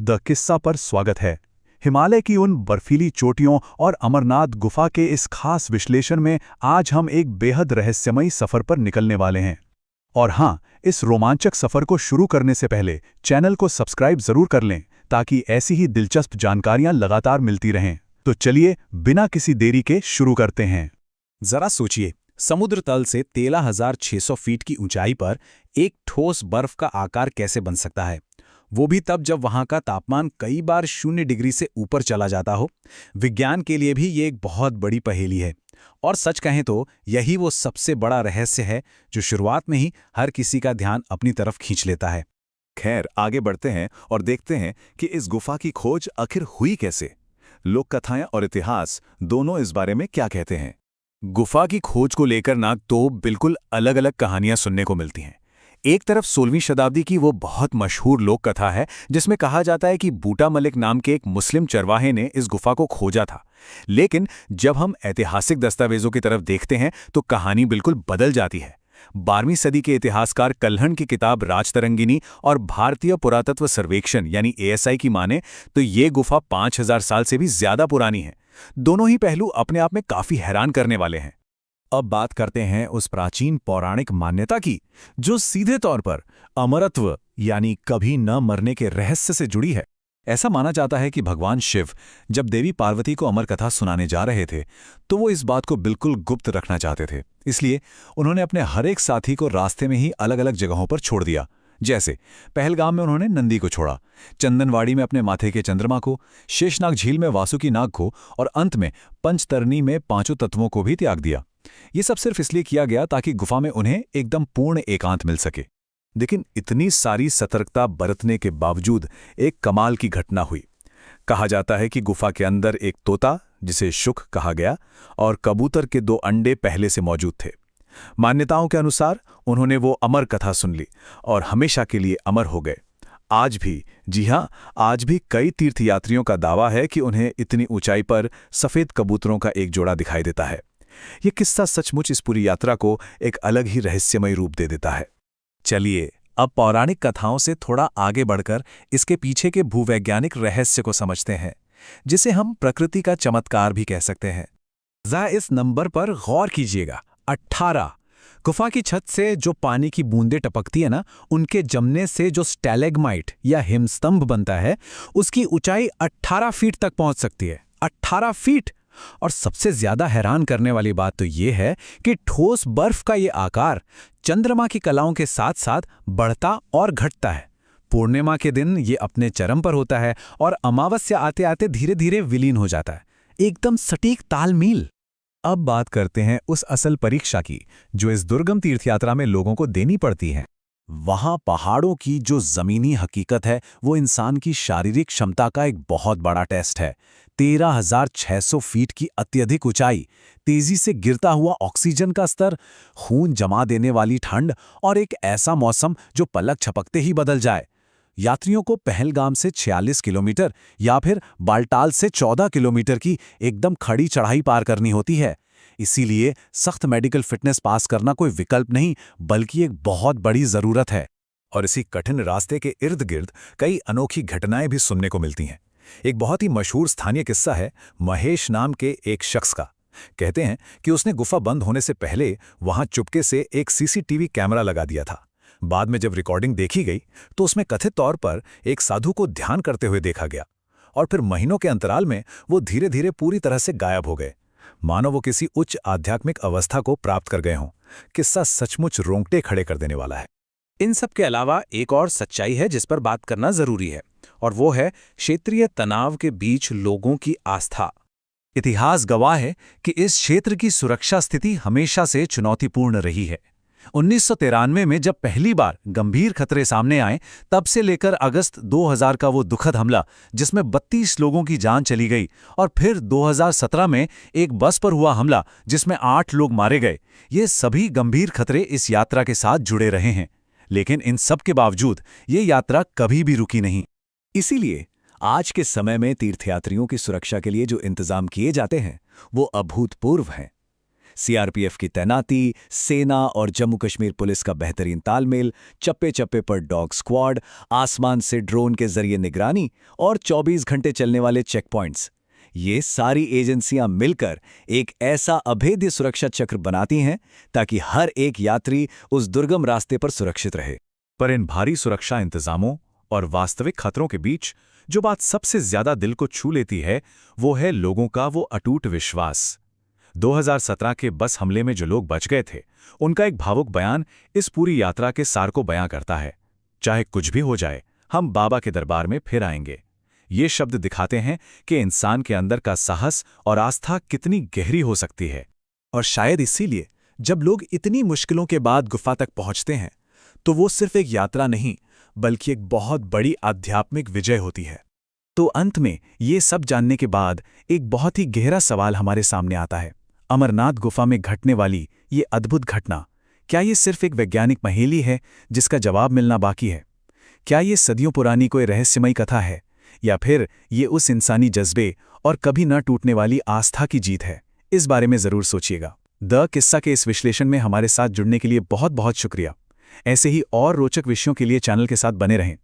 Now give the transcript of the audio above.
The किस्सा पर स्वागत है। हिमालय की उन बर्फीली चोटियों और अमरनाथ गुफा के इस खास विश्लेषण में आज हम एक बेहद रहस्यमयी सफर पर निकलने वाले हैं। और हाँ, इस रोमांचक सफर को शुरू करने से पहले चैनल को सब्सक्राइब जरूर कर लें ताकि ऐसी ही दिलचस्प जानकारियां लगातार मिलती रहें। तो चलिए बिना किसी देरी के शुरू करते हैं। जरा सोचिए, समुद्र तल से 13,600 फीट की ऊंचाई पर एक ठोस बर्फ का आकार कैसे बन सकता है, वो भी तब जब वहां का तापमान कई बार 0 डिग्री से ऊपर चला जाता हो। विज्ञान के लिए भी ये एक बहुत बड़ी पहेली है। और सच कहें तो यही वो सबसे बड़ा रहस्य है जो शुरुआत में ही हर किसी का ध्यान अपनी तरफ खींच लेता है। खैर, आगे बढ़ते हैं और देखते हैं कि इस गुफा की खोज आखिर हुई कैसे। लोक कथाएं और इतिहास दोनों इस बारे में क्या कहते हैं। गुफा की खोज को लेकर ना तो बिल्कुल अलग अलग कहानियां सुनने को मिलती हैं। एक तरफ 16वीं शताब्दी की वो बहुत मशहूर लोक कथा है जिसमें कहा जाता है कि बूटा मलिक नाम के एक मुस्लिम चरवाहे ने इस गुफा को खोजा था। लेकिन जब हम ऐतिहासिक दस्तावेजों की तरफ देखते हैं तो कहानी बिल्कुल बदल जाती है। 12वीं सदी के इतिहासकार कल्हण की किताब राजतरंगिनी और भारतीय पुरातत्व सर्वेक्षण यानी ASI की माने तो ये गुफा 5000 साल से भी ज्यादा पुरानी है। दोनों ही पहलू अपने आप में काफी हैरान करने वाले हैं। अब बात करते हैं उस प्राचीन पौराणिक मान्यता की जो सीधे तौर पर अमरत्व यानी कभी न मरने के रहस्य से जुड़ी है। ऐसा माना जाता है कि भगवान शिव जब देवी पार्वती को अमर कथा सुनाने जा रहे थे तो वो इस बात को बिल्कुल गुप्त रखना चाहते थे। इसलिए उन्होंने अपने हर एक साथी को रास्ते में ही अलग अलग जगहों पर छोड़ दिया। जैसे पहलगाम में उन्होंने नंदी को छोड़ा, चंदनवाड़ी में अपने माथे के चंद्रमा को, शेषनाग झील में वासुकी नाग को और अंत में पंचतरणी में पांचों तत्वों को भी त्याग दिया। ये सब सिर्फ इसलिए किया गया ताकि गुफा में उन्हें एकदम पूर्ण एकांत मिल सके। लेकिन इतनी सारी सतर्कता बरतने के बावजूद एक कमाल की घटना हुई। कहा जाता है कि गुफा के अंदर एक तोता जिसे शुक कहा गया और कबूतर के 2 अंडे पहले से मौजूद थे। मान्यताओं के अनुसार उन्होंने वो अमर कथा सुन ली और हमेशा के लिए अमर हो गए। आज भी, जी हां, आज भी कई तीर्थयात्रियों का दावा है कि उन्हें इतनी ऊंचाई पर सफेद कबूतरों का एक जोड़ा दिखाई देता है। ये किस्सा सचमुच इस पूरी यात्रा को एक अलग ही रहस्यमय रूप दे देता है। चलिए अब पौराणिक कथाओं से थोड़ा आगे बढ़कर इसके पीछे के भूवैज्ञानिक रहस्य को समझते हैं, जिसे हम प्रकृति का चमत्कार भी कह सकते हैं। जरा इस नंबर पर गौर कीजिएगा, 18। गुफा की छत से जो पानी की बूंदें टपकती है ना, उनके जमने से जो स्टैलेग्माइट या हिमस्तंभ बनता है उसकी ऊंचाई 18 फीट तक पहुंच सकती है। 18 फीट! और सबसे ज्यादा हैरान करने वाली बात तो ये है कि ठोस बर्फ का ये आकार चंद्रमा की कलाओं के साथ साथ बढ़ता और घटता है। पूर्णिमा के दिन ये अपने चरम पर होता है और अमावस्या आते आते धीरे धीरे विलीन हो जाता है। एकदम सटीक तालमेल। अब बात करते हैं उस असल परीक्षा की जो इस दुर्गम तीर्थयात्रा में लोगों को देनी पड़ती है। वहां पहाड़ों की जो जमीनी हकीकत है वो इंसान की शारीरिक क्षमता का एक बहुत बड़ा टेस्ट है। 13,600 फीट की अत्यधिक ऊंचाई, तेजी से गिरता हुआ ऑक्सीजन का स्तर, खून जमा देने वाली ठंड और एक ऐसा मौसम जो पलक झपकते ही बदल जाए। यात्रियों को पहलगाम से 46 किलोमीटर या फिर बालटाल से 14 किलोमीटर की एकदम खड़ी चढ़ाई पार करनी होती है। इसीलिए सख्त मेडिकल फिटनेस पास करना कोई विकल्प नहीं बल्कि एक बहुत बड़ी जरूरत है। और इसी कठिन रास्ते के इर्द गिर्द कई अनोखी घटनाएं भी सुनने को मिलती हैं। एक बहुत ही मशहूर स्थानीय किस्सा है महेश नाम के एक शख्स का। कहते हैं कि उसने गुफा बंद होने से पहले वहां चुपके से एक CCTV कैमरा लगा दिया था। बाद में जब रिकॉर्डिंग देखी गई तो उसमें कथित तौर पर एक साधु को ध्यान करते हुए देखा गया और फिर महीनों के अंतराल में वो धीरे धीरे पूरी तरह से गायब हो गए, मानो वो किसी उच्च आध्यात्मिक अवस्था को प्राप्त कर गए हों। किस्सा सचमुच रोंगटे खड़े कर देने वाला है। इन सब के अलावा एक और सच्चाई है जिस पर बात करना जरूरी है, और वो है क्षेत्रीय तनाव के बीच लोगों की आस्था। इतिहास गवाह है कि इस क्षेत्र की सुरक्षा स्थिति हमेशा से चुनौतीपूर्ण रही है। 1993 में जब पहली बार गंभीर खतरे सामने आए, तब से लेकर अगस्त 2000 का वो दुखद हमला जिसमें 32 लोगों की जान चली गई, और फिर 2017 में एक बस पर हुआ हमला जिसमें 8 लोग मारे गए, ये सभी गंभीर खतरे इस यात्रा के साथ जुड़े रहे हैं। लेकिन इन सब के बावजूद ये यात्रा कभी भी रुकी नहीं। इसीलिए आज के समय में तीर्थयात्रियों की सुरक्षा के लिए जो इंतजाम किए जाते हैं वो अभूतपूर्व हैं। सीआरपीएफ की तैनाती, सेना और जम्मू कश्मीर पुलिस का बेहतरीन तालमेल, चप्पे चप्पे पर डॉग स्क्वाड, आसमान से ड्रोन के जरिए निगरानी और 24 घंटे चलने वाले चेक पॉइंट्स, ये सारी एजेंसियां मिलकर एक ऐसा अभेद्य सुरक्षा चक्र बनाती हैं ताकि हर एक यात्री उस दुर्गम रास्ते पर सुरक्षित रहे। पर इन भारी सुरक्षा इंतजामों और वास्तविक खतरों के बीच जो बात सबसे ज्यादा दिल को छू लेती है, वो है लोगों का वो अटूट विश्वास। 2017 के बस हमले में जो लोग बच गए थे, उनका एक भावुक बयान इस पूरी यात्रा के सार को बयां करता है। चाहे कुछ भी हो जाए, हम बाबा के दरबार में फिर आएंगे। ये शब्द दिखाते हैं कि इंसान के अंदर का साहस और आस्था कितनी गहरी हो सकती है। और शायद इसीलिए जब लोग इतनी मुश्किलों के बाद गुफा तक पहुंचते हैं, तो वो सिर्फ एक यात्रा नहीं, बल्कि एक बहुत बड़ी आध्यात्मिक विजय होती है। तो अंत में ये सब जानने के बाद एक बहुत ही गहरा सवाल हमारे सामने आता है। अमरनाथ गुफा में घटने वाली ये अद्भुत घटना, क्या ये सिर्फ एक वैज्ञानिक पहेली है जिसका जवाब मिलना बाकी है? क्या ये सदियों पुरानी कोई रहस्यमयी कथा है, या फिर ये उस इंसानी जज्बे और कभी न टूटने वाली आस्था की जीत है? इस बारे में ज़रूर सोचिएगा। द किस्सा के इस विश्लेषण में हमारे साथ जुड़ने के लिए बहुत बहुत शुक्रिया। ऐसे ही और रोचक विषयों के लिए चैनल के साथ बने रहें।